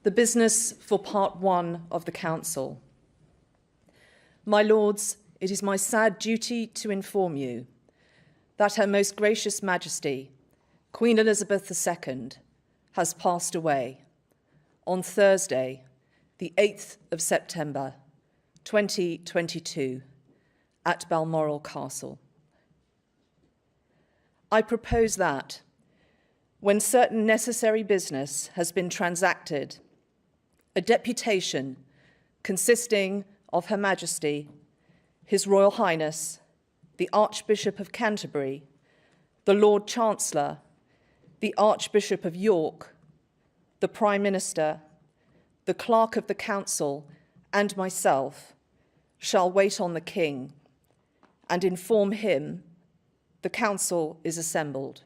The business for part 1 of the Council. My Lords, it is my sad duty to inform you that Her Most Gracious Majesty, Queen Elizabeth II, has passed away on Thursday, the 8th of September, 2022, at Balmoral Castle. I propose that, when certain necessary business has been transacted, a deputation consisting of Her Majesty, His Royal Highness, the Archbishop of Canterbury, the Lord Chancellor, the Archbishop of York, the Prime Minister, the Clerk of the Council, and myself, shall wait on the King and inform him the Council is assembled.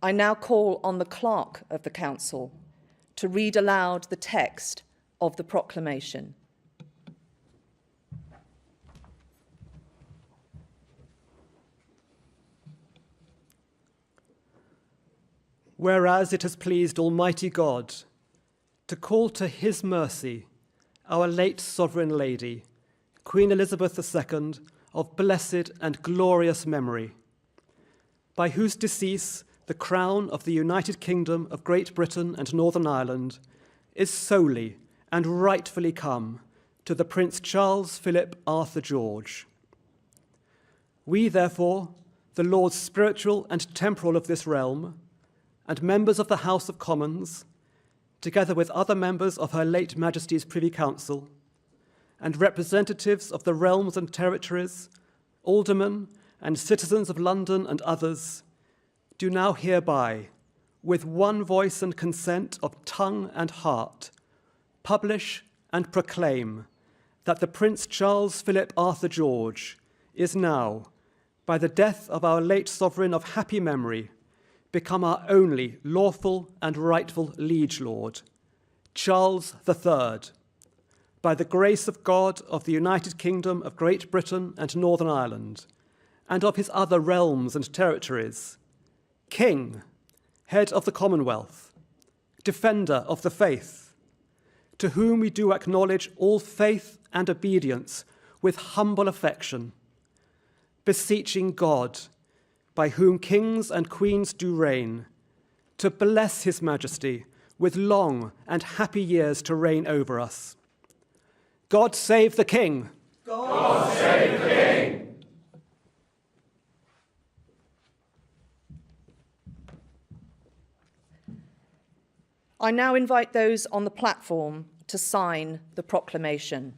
I now call on the Clerk of the Council to read aloud the text of the proclamation. Whereas it has pleased Almighty God to call to His mercy our late Sovereign Lady, Queen Elizabeth II, of blessed and glorious memory, by whose decease the crown of the United Kingdom of Great Britain and Northern Ireland is solely and rightfully come to the Prince Charles Philip Arthur George. We, therefore, the Lords spiritual and temporal of this realm, and members of the House of Commons, together with other members of Her late Majesty's Privy Council, and representatives of the realms and territories, aldermen and citizens of London and others, do now hereby, with one voice and consent of tongue and heart, publish and proclaim that the Prince Charles Philip Arthur George is now, by the death of our late sovereign of happy memory, become our only lawful and rightful liege lord, Charles III, by the grace of God of the United Kingdom of Great Britain and Northern Ireland, and of his other realms and territories, King, head of the Commonwealth, defender of the faith, to whom we do acknowledge all faith and obedience with humble affection, beseeching God, by whom kings and queens do reign, to bless His Majesty with long and happy years to reign over us. God save the King! God save the King! I now invite those on the platform to sign the proclamation.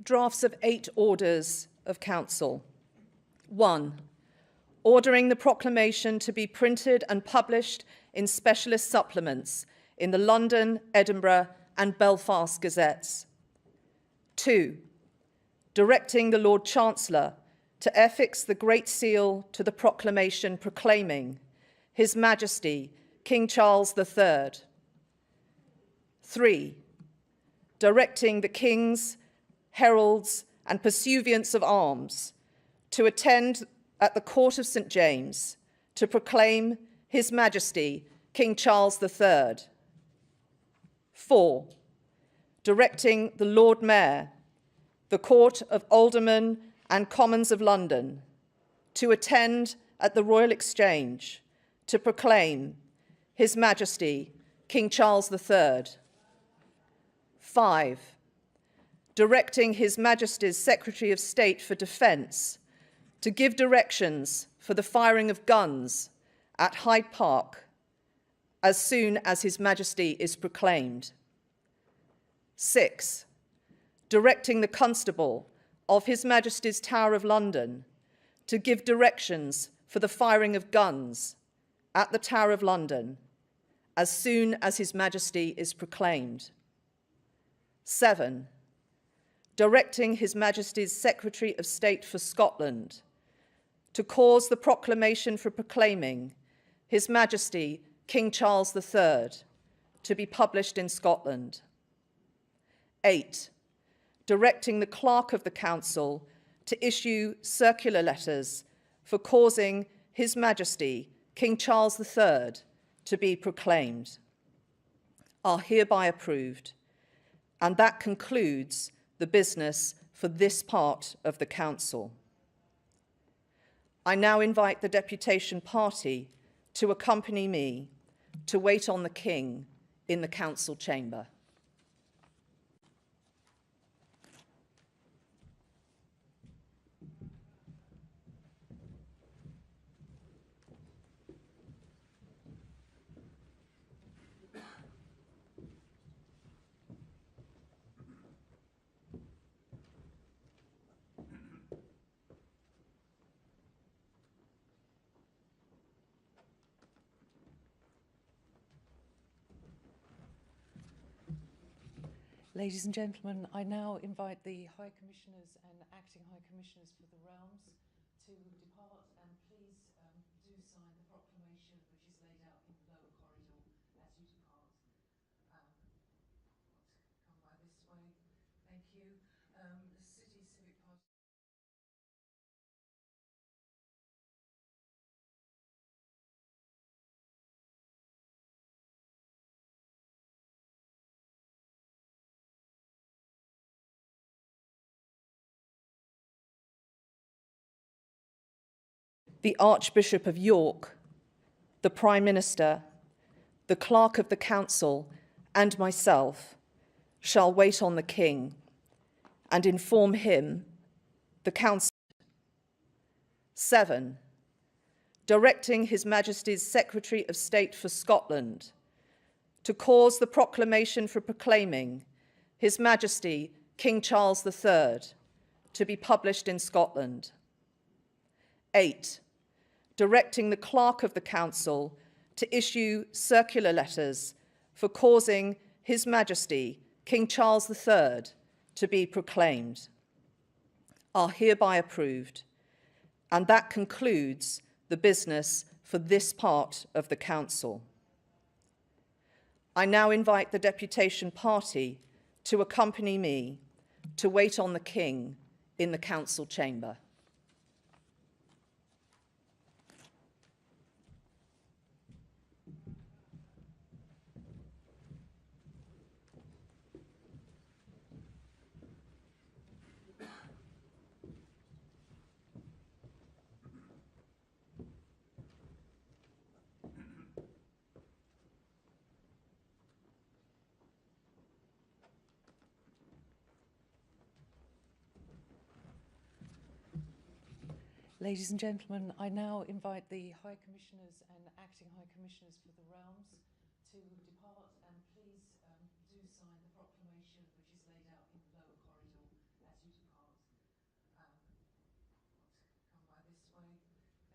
drafts of 8 orders of council. 1. Ordering the proclamation to be printed and published in specialist supplements in the London, Edinburgh, and Belfast Gazettes. 2. Directing the Lord Chancellor to affix the Great Seal to the proclamation proclaiming His Majesty King Charles III. 3. Directing the kings, heralds, and pursuivants of arms to attend at the Court of St. James to proclaim His Majesty King Charles III. 4. Directing the Lord Mayor, the Court of Aldermen and Commons of London to attend at the Royal Exchange to proclaim His Majesty King Charles III. 5. Directing His Majesty's Secretary of State for Defence to give directions for the firing of guns at Hyde Park as soon as His Majesty is proclaimed. 6. Directing the Constable of His Majesty's Tower of London to give directions for the firing of guns at the Tower of London as soon as His Majesty is proclaimed. 7. Directing His Majesty's Secretary of State for Scotland to cause the proclamation for proclaiming His Majesty King Charles III to be published in Scotland. 8. Directing the Clerk of the Council to issue circular letters for causing His Majesty King Charles III to be proclaimed are hereby approved, and that concludes the business for this part of the Council. I now invite the deputation party to accompany me to wait on the King in the Council chamber. Ladies and gentlemen, I now invite the High Commissioners and Acting High Commissioners for the realms to depart, and please do sign the proclamation which is laid out in the lower corridor as you depart. Come by this way. Thank you. The City Civic Party. The Archbishop of York, the Prime Minister, the Clerk of the Council, and myself shall wait on the King and inform him, the Council. 7. Directing His Majesty's Secretary of State for Scotland to cause the proclamation for proclaiming His Majesty King Charles III to be published in Scotland. 8. Directing the Clerk of the Council to issue circular letters for causing His Majesty King Charles III to be proclaimed are hereby approved, and that concludes the business for this part of the Council. I now invite the deputation party to accompany me to wait on the King in the Council chamber. Ladies and gentlemen, I now invite the High Commissioners and Acting High Commissioners for the realms to depart, and please do sign the proclamation which is laid out in the lower corridor as you depart.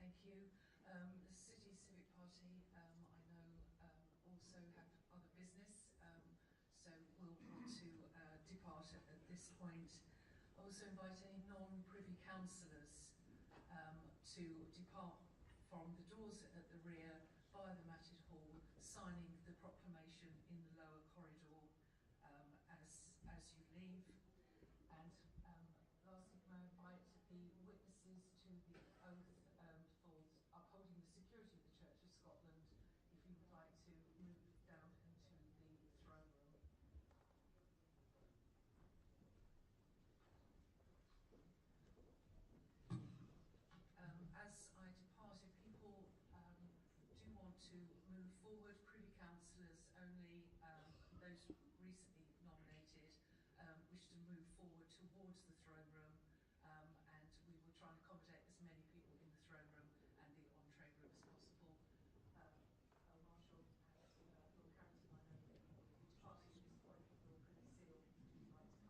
Thank you. The City Civic Party, I know, also have other business, so we'll want to depart at this point. I also invite any non-privy councillors to depart from the doors at the rear via the Matted Hall, signing the proclamation in the lower corridor as you leave. And lastly, can I invite the witnesses to the oath for upholding the security of the Church of Scotland, if you would like to move down into the throne room. As I depart, if people do want to move forward, privy councillors only, those recently nominated, wish to move forward towards the throne room, and we will try and accommodate as many people in the throne room and the entree room as possible. Marshall and Lord Carrington, I know that you will be departing at this point with your privy seal, if you'd like to come.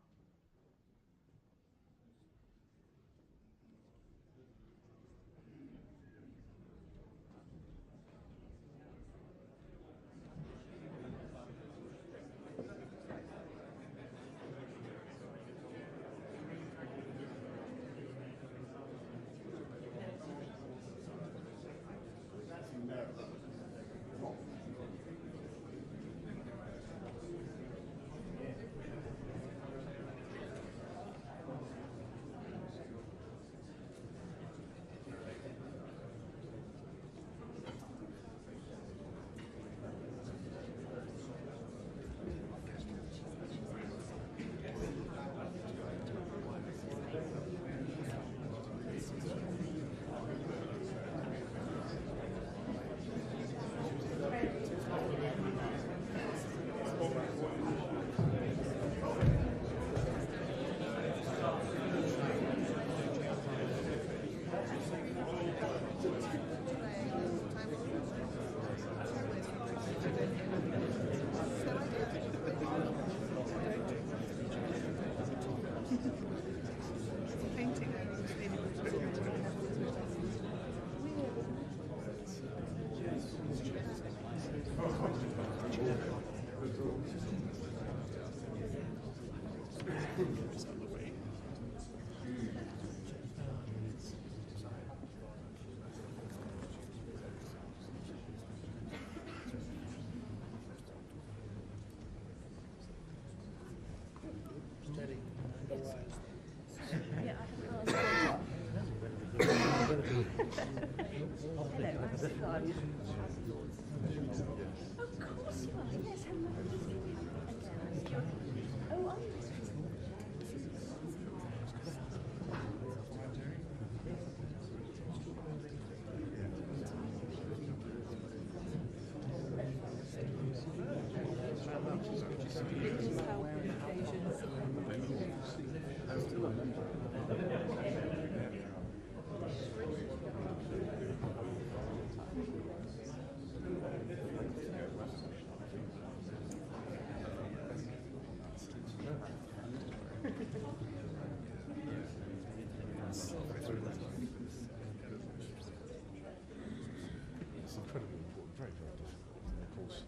It's incredibly important, very, very difficult, of course.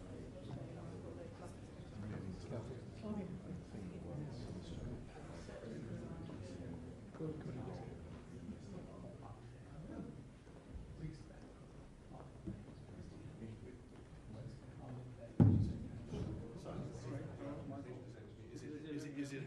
Is it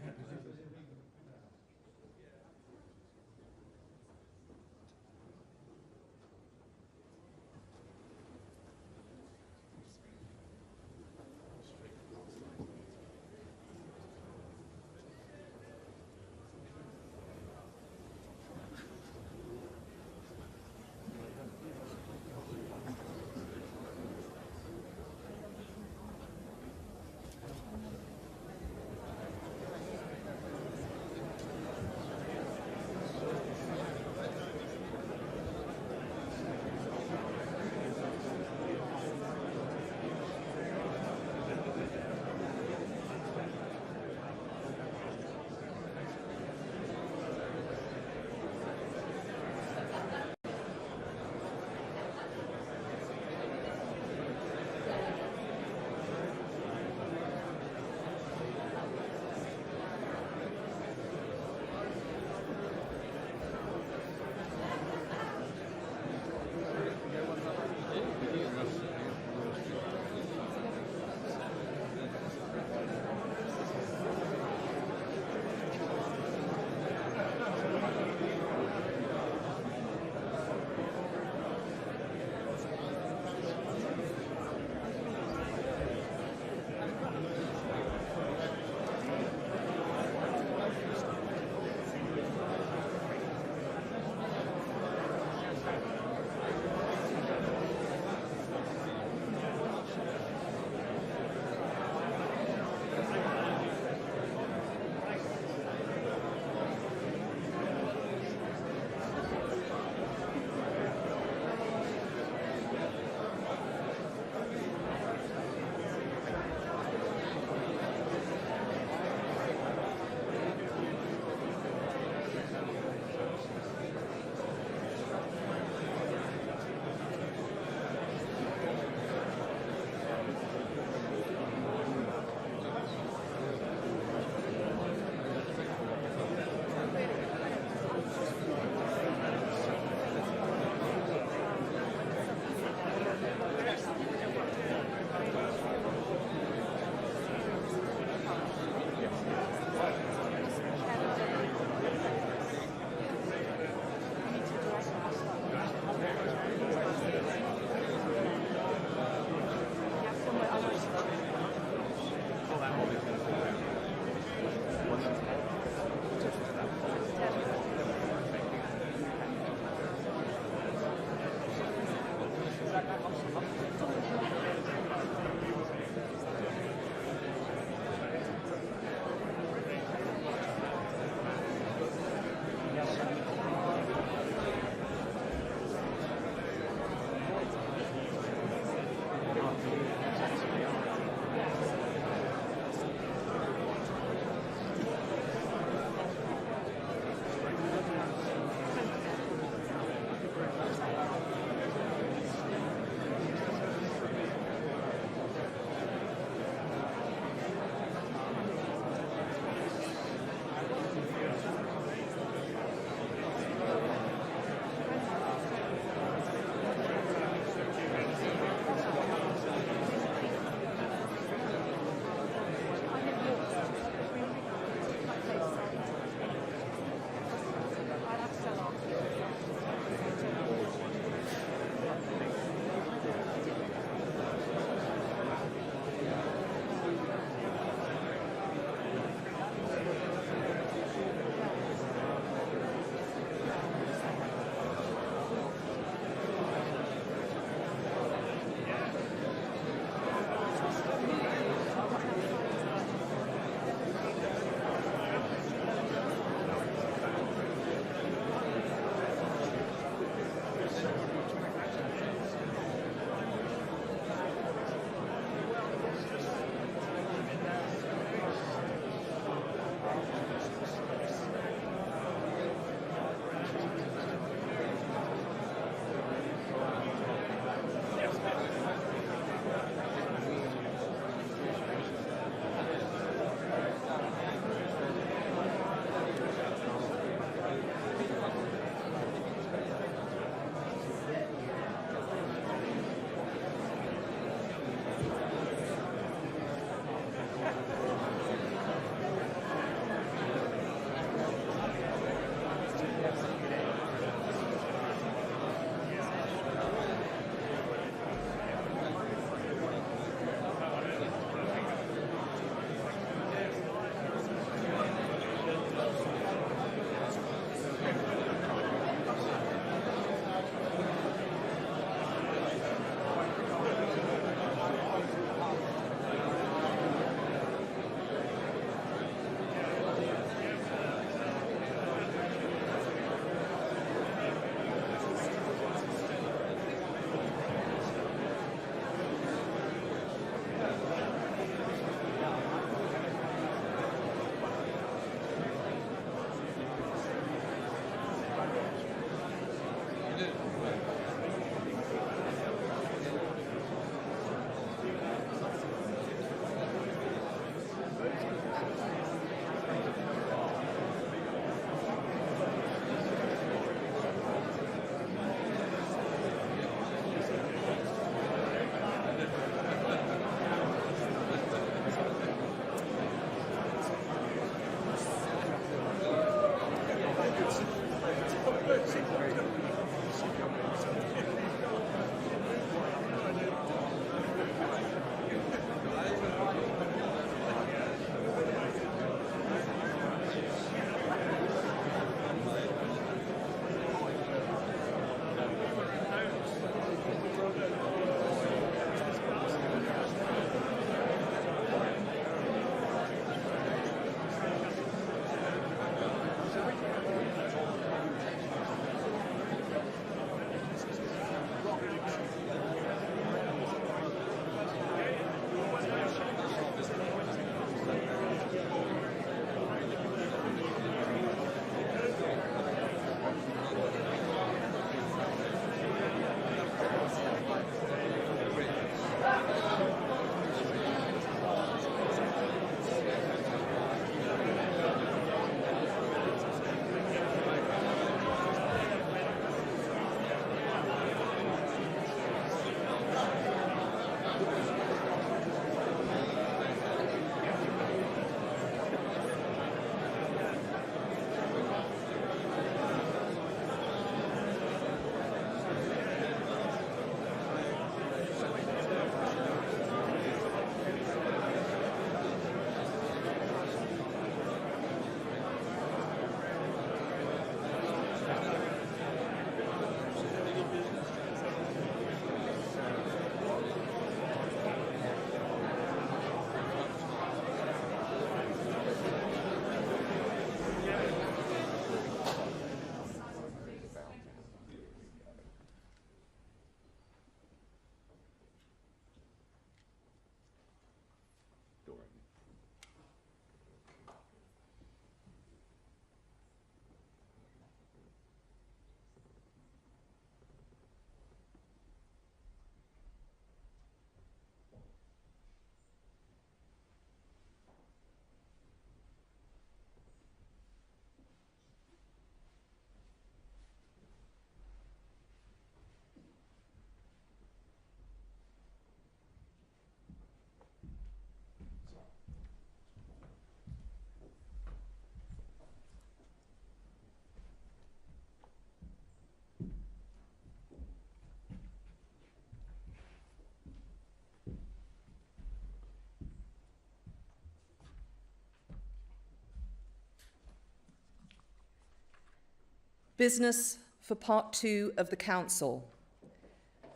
Business for Part 2 of the Council.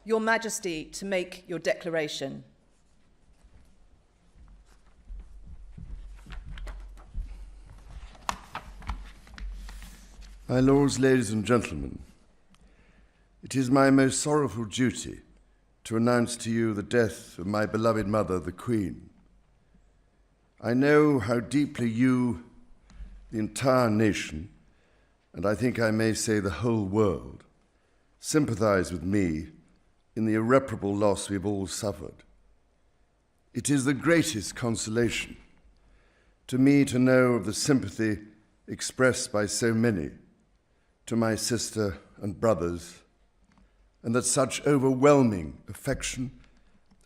Your Majesty, to make your declaration. My lords, ladies and gentlemen, it is my most sorrowful duty to announce to you the death of my beloved mother, the Queen. I know how deeply you, the entire nation, and I think I may say the whole world, sympathize with me in the irreparable loss we've all suffered. It is the greatest consolation to me to know of the sympathy expressed by so many to my sister and brothers, and that such overwhelming affection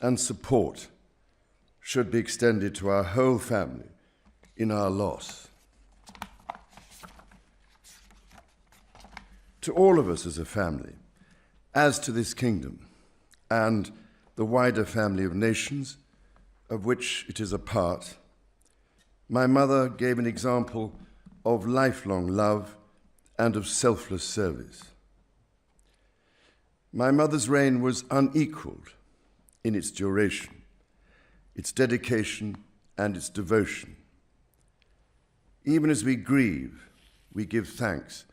and support should be extended to our whole family in our loss. To all of us as a family, as to this kingdom and the wider family of nations of which it is a part, my mother gave an example of lifelong love and of selfless service. My mother's reign was unequaled in its duration, its dedication, and its devotion. Even as we grieve, we give thanks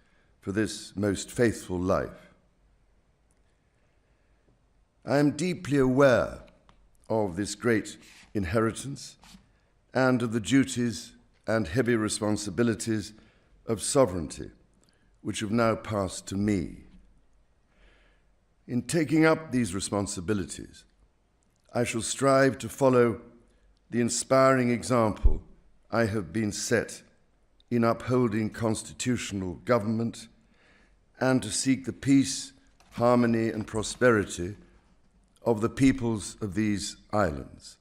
for this most faithful life. I am deeply aware of this great inheritance and of the duties and heavy responsibilities of sovereignty which have now passed to me. In taking up these responsibilities, I shall strive to follow the inspiring example I have been set in upholding constitutional government and to seek the peace, harmony, and prosperity of the peoples of these islands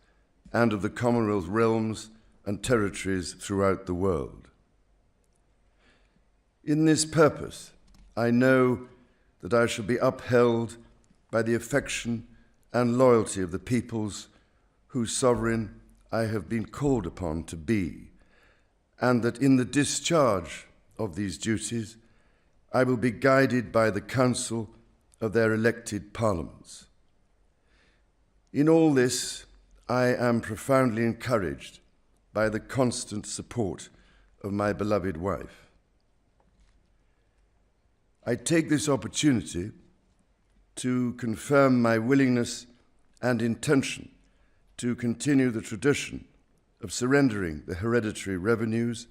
and of the Commonwealth realms and territories throughout the world. In this purpose, I know that I shall be upheld by the affection and loyalty of the peoples whose sovereign I have been called upon to be, and that in the discharge of these duties, I will be guided by the counsel of their elected parliaments. In all this, I am profoundly encouraged by the constant support of my beloved wife. I take this opportunity to confirm my willingness and intention to continue the tradition of surrendering the hereditary revenues,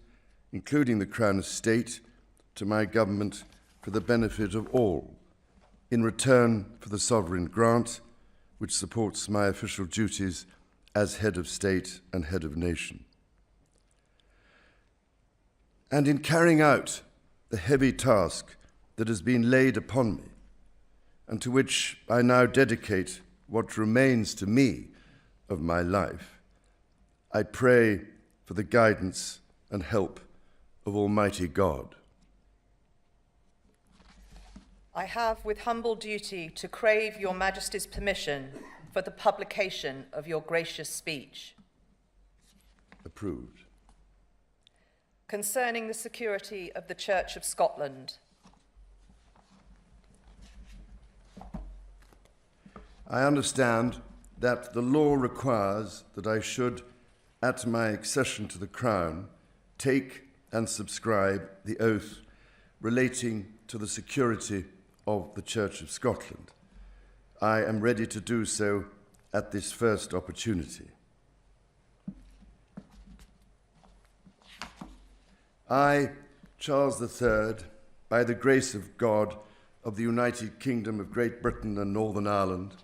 including the Crown Estate, to my government for the benefit of all, in return for the sovereign grant, which supports my official duties as head of state and head of nation. And in carrying out the heavy task that has been laid upon me, and to which I now dedicate what remains to me of my life, I pray for the guidance and help of Almighty God. I have with humble duty to crave your Majesty's permission for the publication of your gracious speech. Approved. Concerning the security of the Church of Scotland. I understand that the law requires that I should, at my accession to the Crown, take and subscribe the oath relating to the security of the Church of Scotland. I am ready to do so at this first opportunity. I, Charles III, by the grace of God of the United Kingdom of Great Britain and Northern Ireland,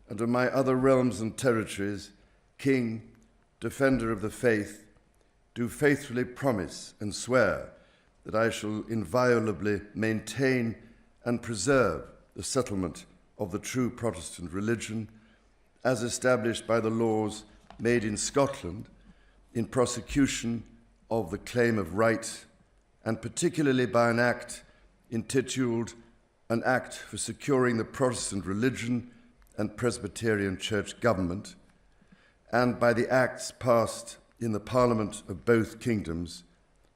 and of my other realms and territories, King, Defender of the Faith, do faithfully promise and swear that I shall inviolably maintain and preserve the settlement of the true Protestant religion as established by the laws made in Scotland in prosecution of the claim of right, and particularly by an act intituled An Act for Securing the Protestant Religion and Presbyterian Church Government, and by the acts passed in the Parliament of both kingdoms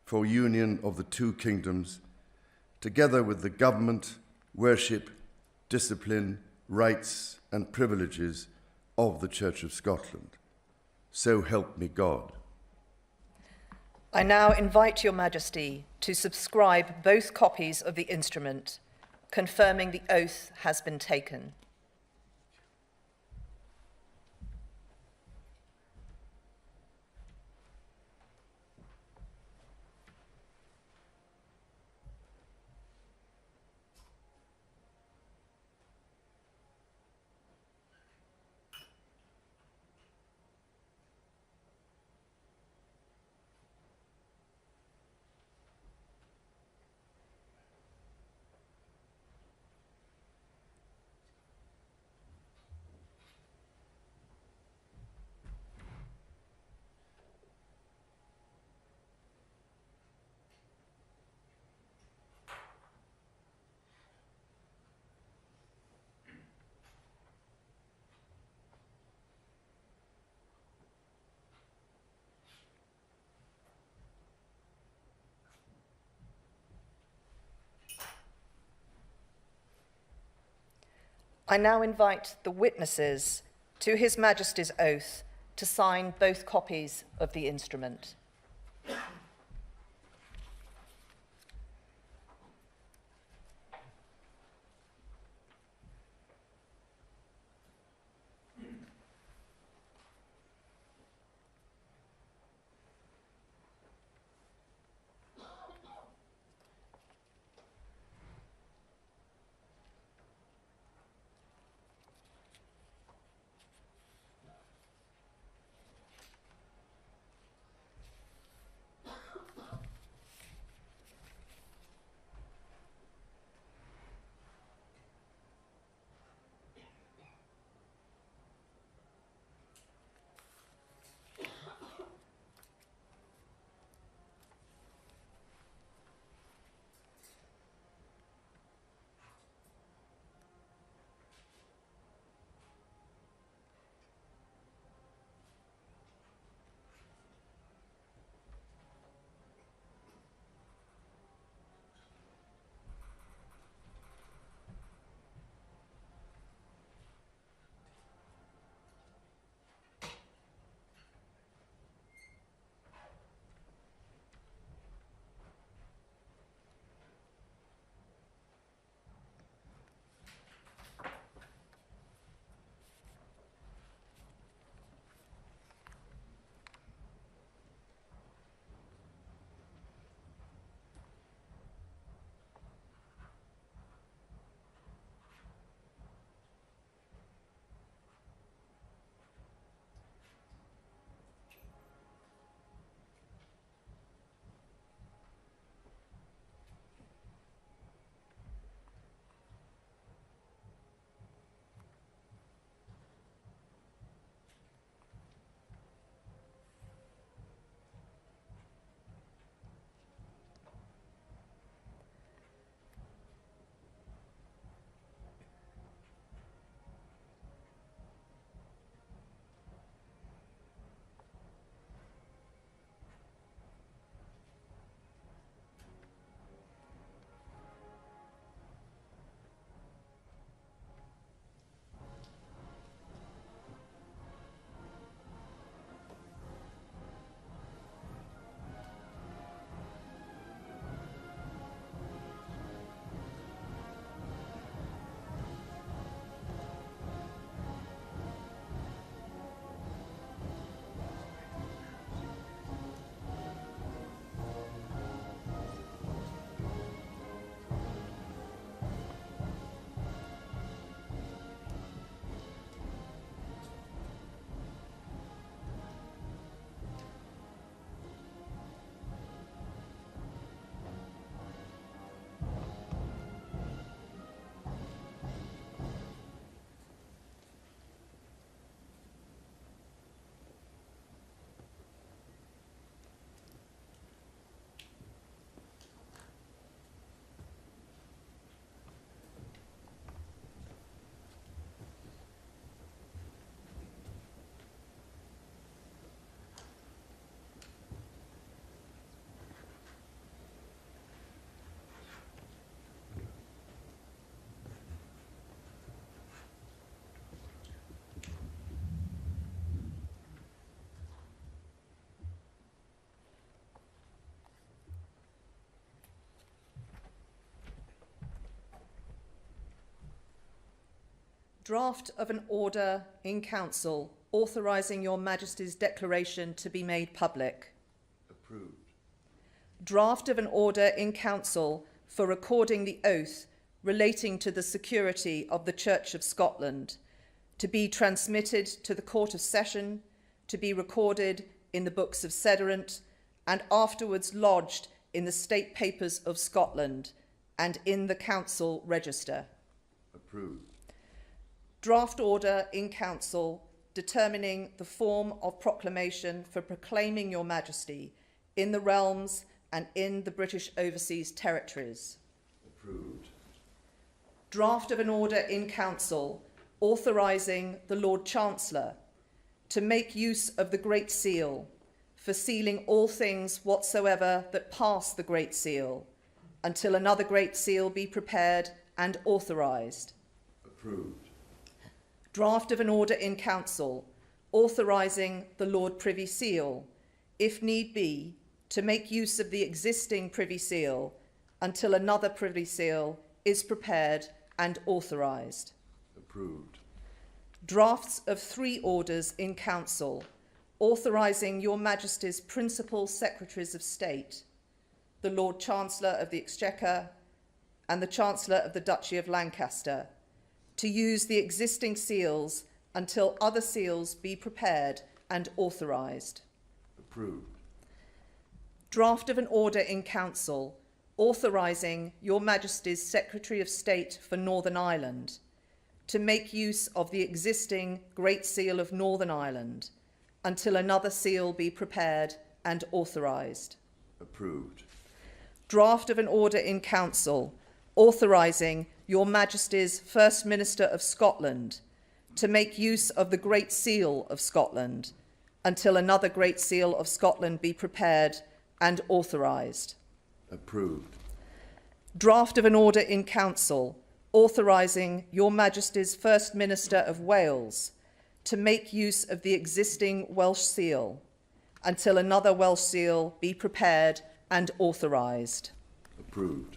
for union of the two kingdoms, together with the government, worship, discipline, rights and privileges of the Church of Scotland. So help me God. I now invite Your Majesty to subscribe both copies of the instrument, confirming the oath has been taken. I now invite the witnesses to His Majesty's oath to sign both copies of the instrument. Draft of an order in council authorising Your Majesty's declaration to be made public. Approved. Draft of an order in council for recording the oath relating to the security of the Church of Scotland, to be transmitted to the Court of Session, to be recorded in the books of Sediment, and afterwards lodged in the State Papers of Scotland and in the Council Register. Approved. Draft order in council determining the form of proclamation for proclaiming Your Majesty in the realms and in the British Overseas Territories. Approved. Draft of an order in council authorising the Lord Chancellor to make use of the Great Seal for sealing all things whatsoever that pass the Great Seal until another Great Seal be prepared and authorised. Approved. Draft of an order in council authorising the Lord Privy Seal, if need be, to make use of the existing Privy Seal until another Privy Seal is prepared and authorised. Approved. Drafts of 3 orders in council authorising Your Majesty's principal Secretaries of State, the Lord Chancellor of the Exchequer and the Chancellor of the Duchy of Lancaster, to use the existing seals until other seals be prepared and authorised. Approved. Draft of an order in council authorising Your Majesty's Secretary of State for Northern Ireland to make use of the existing Great Seal of Northern Ireland until another seal be prepared and authorised. Approved. Draft of an order in council authorising Your Majesty's First Minister of Scotland to make use of the Great Seal of Scotland until another Great Seal of Scotland be prepared and authorised. Approved. Draft of an order in council authorising Your Majesty's First Minister of Wales to make use of the existing Welsh seal until another Welsh seal be prepared and authorised. Approved.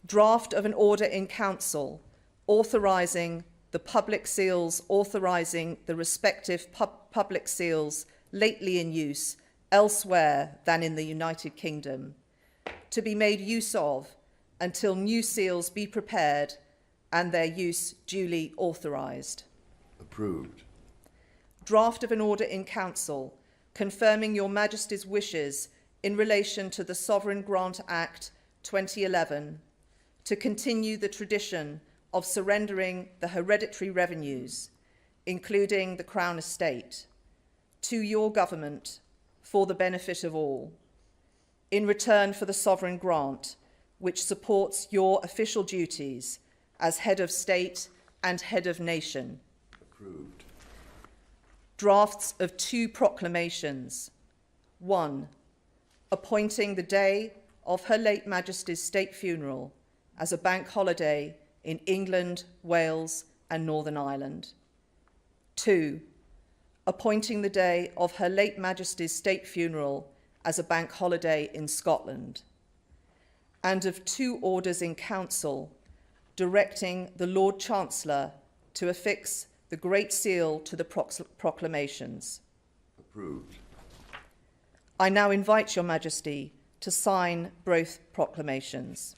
Draft of an order in council authorising the public seals authorising the respective public seals lately in use elsewhere than in the United Kingdom to be made use of until new seals be prepared and their use duly authorised. Approved. Draft of an order in council confirming Your Majesty's wishes in relation to the Sovereign Grant Act 2011 to continue the tradition of surrendering the hereditary revenues, including the Crown Estate, to your government for the benefit of all, in return for the sovereign grant, which supports your official duties as head of state and head of nation. Approved. Drafts of 2 proclamations. 1. Appointing the day of Her late Majesty's state funeral as a bank holiday in England, Wales and Northern Ireland. 2. Appointing the day of Her late Majesty's state funeral as a bank holiday in Scotland. And of 2 orders in council directing the Lord Chancellor to affix the Great Seal to the proclamations. Approved. I now invite Your Majesty to sign both proclamations.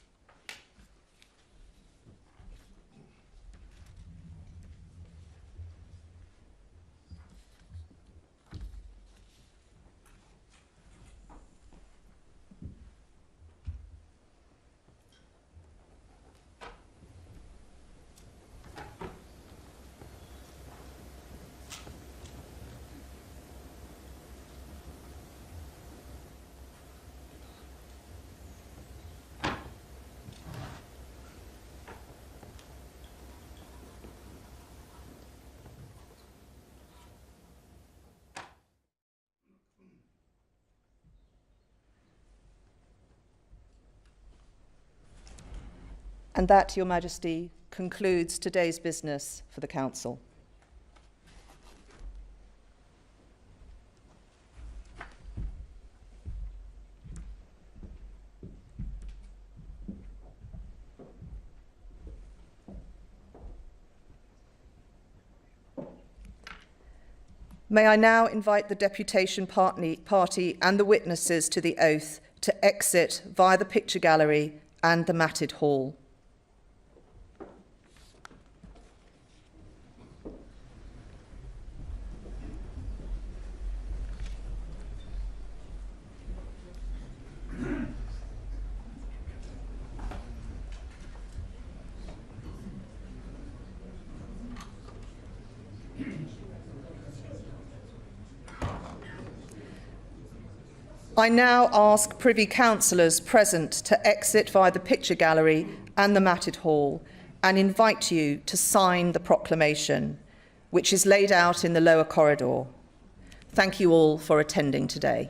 And that, Your Majesty, concludes today's business for the Council. May I now invite the deputation party and the witnesses to the oath to exit via the picture gallery and the matted hall. I now ask Privy Councillors present to exit via the picture gallery and the matted hall and invite you to sign the proclamation, which is laid out in the lower corridor. Thank you all for attending today.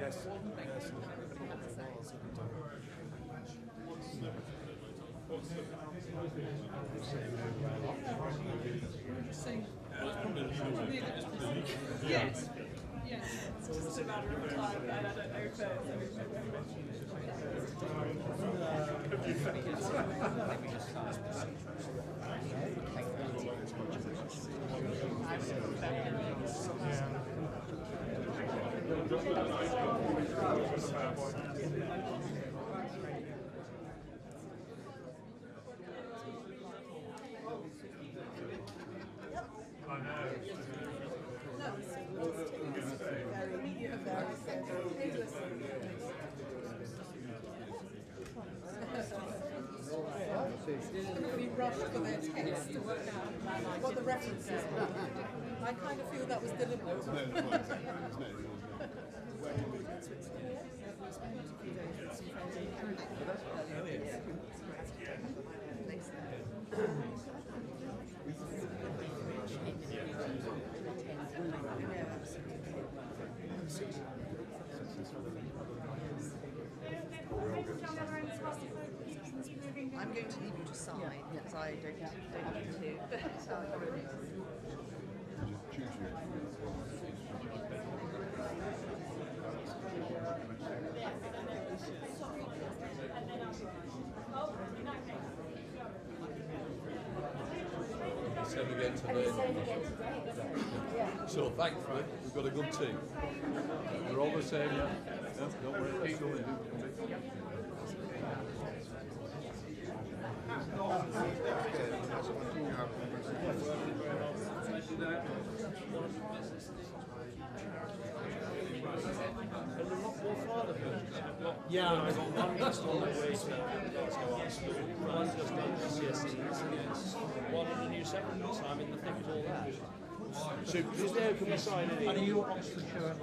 Yes. Yes. It's just a matter of time, and I don't know if Be rushed for their test to work out what the references were. I kind of feel that was deliberate. I'm going to leave you to sign because I don't need to. Same again today. So thankfully we've got a good team. We're all the same. Yeah, don't worry, keep going. Yeah, I've got one just on the way to one just done GCSEs, one in the new secondary, so I'm in the thick of all that. So is there, can we sign any? And are you Oxfordshire?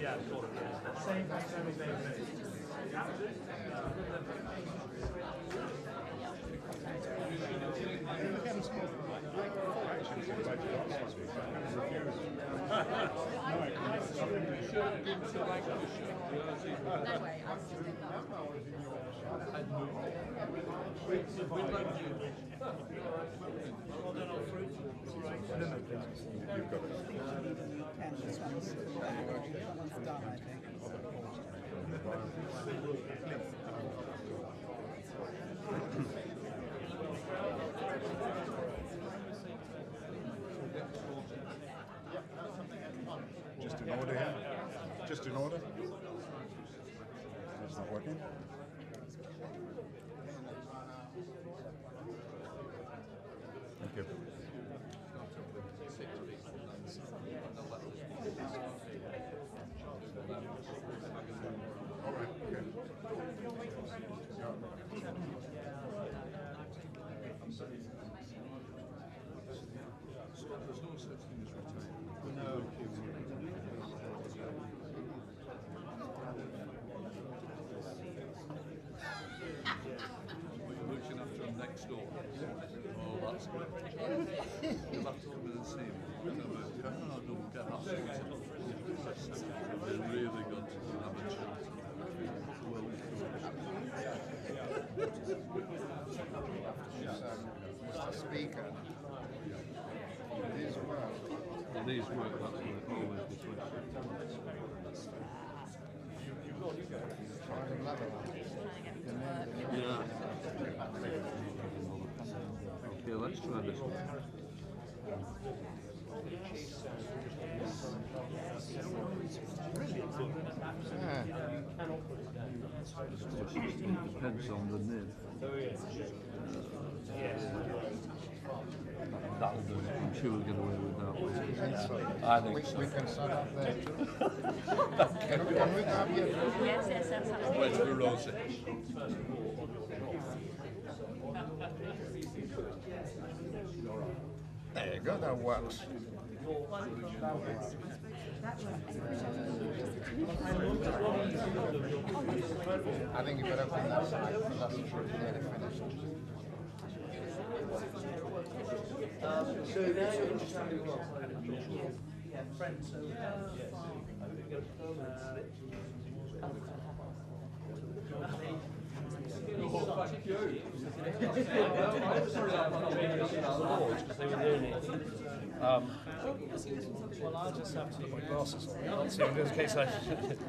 Yeah, of course. Same academic day. Just in order here. Just in order. It's not working. Thank you. All right. Okay. So there's no such thing as retirement. No. But you're looking after them next door. Oh, that's good. You'll have to come in and see me. No, don't get that sorted. They're really good to have a chat. Well, Mr. Speaker, these work. well, these work, that's what it always was with. Try another one. Yeah. Okay, let's try this one. It depends on the nib. That'll do it. I'm sure we'll get away with that one. I think so. We can start up there. Can we grab you? Yes, absolutely. Where's the rosy? There you go, that works. I think you better open that side because that's nearly finished. So now you're understanding what? Yeah, friends. Because they were the only. Well, I'll just have to put my glasses on. Not see, in case I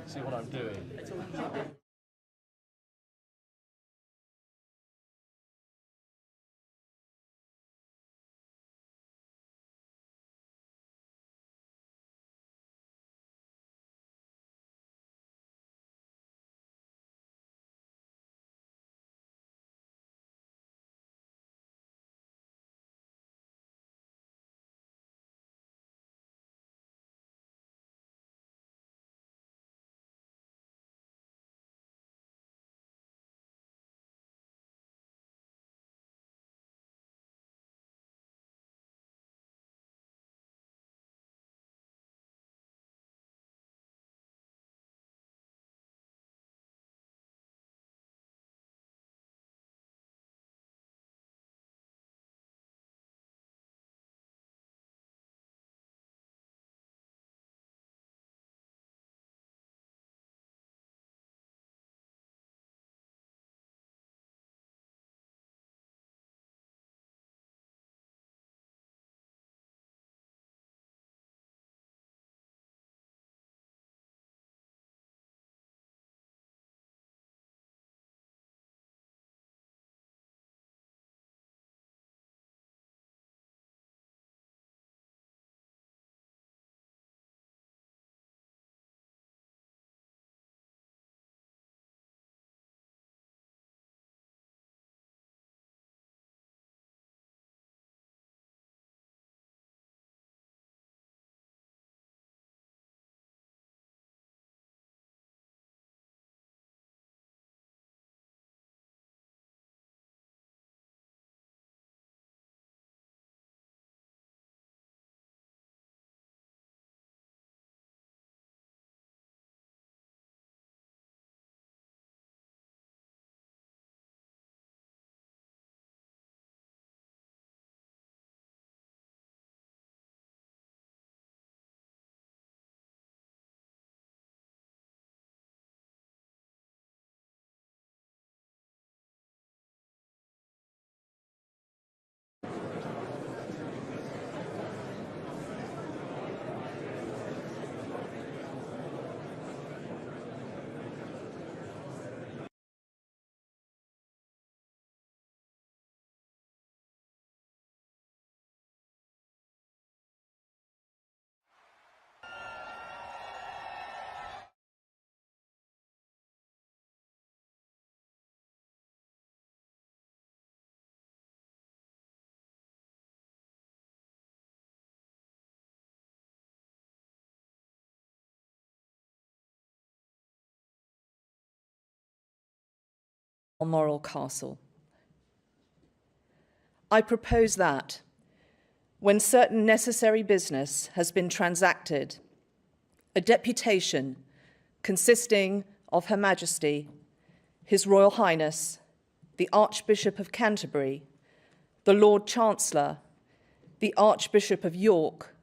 see what I'm doing. Balmoral Castle. I propose that, when certain necessary business has been transacted, a deputation consisting of Her Majesty, His Royal Highness, the Archbishop of Canterbury, the Lord Chancellor, the Archbishop of York,